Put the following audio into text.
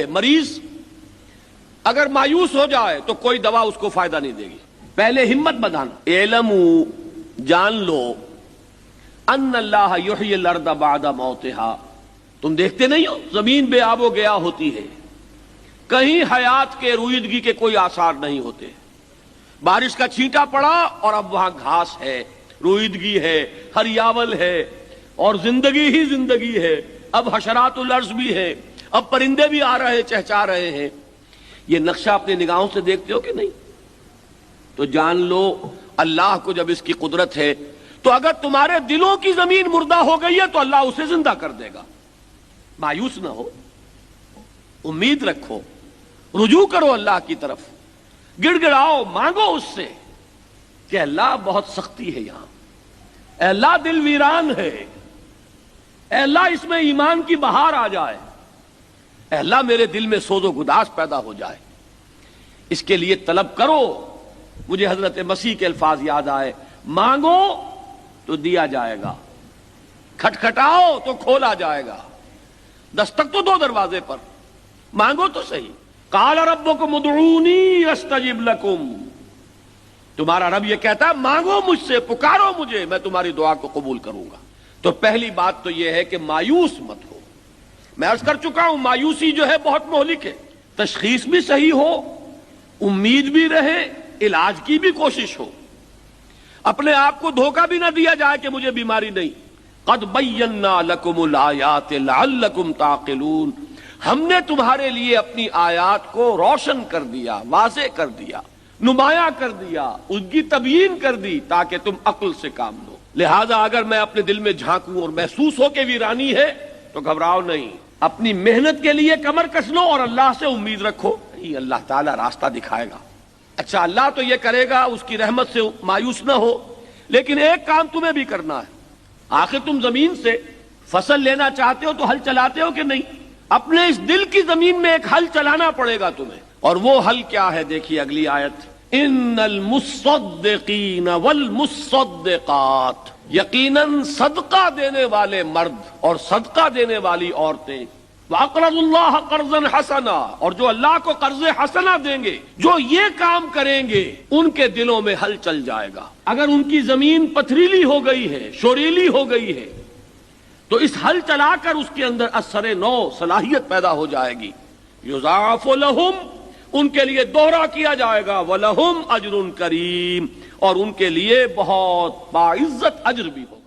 مریض اگر مایوس ہو جائے تو کوئی دوا اس کو فائدہ نہیں دے گی. پہلے ہمت بندھانا. اعلموا جان لو ان اللہ یحیی الارض بعد موتہا. تم دیکھتے نہیں ہو زمین بے آب و گیا ہوتی ہے, کہیں حیات کے رویدگی کے کوئی آثار نہیں ہوتے. بارش کا چھینٹا پڑا اور اب وہاں گھاس ہے, رویدگی ہے, ہریاول ہے اور زندگی ہی زندگی ہے. اب حشرات الارض بھی ہے, اب پرندے بھی آ رہے چہچا رہے ہیں. یہ نقشہ اپنی نگاہوں سے دیکھتے ہو کہ نہیں؟ تو جان لو اللہ کو جب اس کی قدرت ہے تو اگر تمہارے دلوں کی زمین مردہ ہو گئی ہے تو اللہ اسے زندہ کر دے گا. مایوس نہ ہو, امید رکھو, رجوع کرو اللہ کی طرف, گڑ گڑاؤ, مانگو اس سے کہ اللہ بہت سختی ہے یہاں, اے اللہ دل ویران ہے, اے اللہ اس میں ایمان کی بہار آ جائے, اے اللہ میرے دل میں سوز و گداس پیدا ہو جائے. اس کے لیے طلب کرو. مجھے حضرت مسیح کے الفاظ یاد آئے, مانگو تو دیا جائے گا, کھٹکھٹاؤ تو کھولا جائے گا. دستک تو دو دروازے پر, مانگو تو صحیح. قال ربکم ادعونی استجب لکم. تمہارا رب یہ کہتا ہے مانگو مجھ سے, پکارو مجھے, میں تمہاری دعا کو قبول کروں گا. تو پہلی بات تو یہ ہے کہ مایوس مت ہو. میں عرض کر چکا ہوں مایوسی جو ہے بہت مہلک ہے. تشخیص بھی صحیح ہو, امید بھی رہے, علاج کی بھی کوشش ہو, اپنے آپ کو دھوکہ بھی نہ دیا جائے کہ مجھے بیماری نہیں. قد بینا لکم الآیات لعلکم تعقلون. ہم نے تمہارے لیے اپنی آیات کو روشن کر دیا, واضح کر دیا, نمایاں کر دیا, اس کی تبیین کر دی تاکہ تم عقل سے کام لو. لہذا اگر میں اپنے دل میں جھانکوں اور محسوس ہو کہ ویرانی ہے تو گھبراؤ نہیں, اپنی محنت کے لیے کمر کس لو اور اللہ سے امید رکھو, اللہ تعالیٰ راستہ دکھائے گا. اچھا اللہ تو یہ کرے گا, اس کی رحمت سے مایوس نہ ہو, لیکن ایک کام تمہیں بھی کرنا ہے. آخر تم زمین سے فصل لینا چاہتے ہو تو ہل چلاتے ہو کہ نہیں؟ اپنے اس دل کی زمین میں ایک ہل چلانا پڑے گا تمہیں. اور وہ ہل کیا ہے؟ دیکھیے اگلی آیت, ان المصدقین والمصدقات. یقیناً صدقہ دینے والے مرد اور صدقہ دینے والی عورتیں, وَأَقْرَضُوا اللَّهَ قَرْضًا حَسَنًا, اور جو اللہ کو قرض حسنہ دیں گے, جو یہ کام کریں گے, ان کے دلوں میں ہل چل جائے گا. اگر ان کی زمین پتھریلی ہو گئی ہے, شوریلی ہو گئی ہے, تو اس ہل چلا کر اس کے اندر اثر نو صلاحیت پیدا ہو جائے گی. یضاعف لہم, ان کے لیے دوہرا کیا جائے گا, وَلَهُمْ أَجْرٌ كَرِيمٌ, اور ان کے لیے بہت باعزت اجر بھی ہو.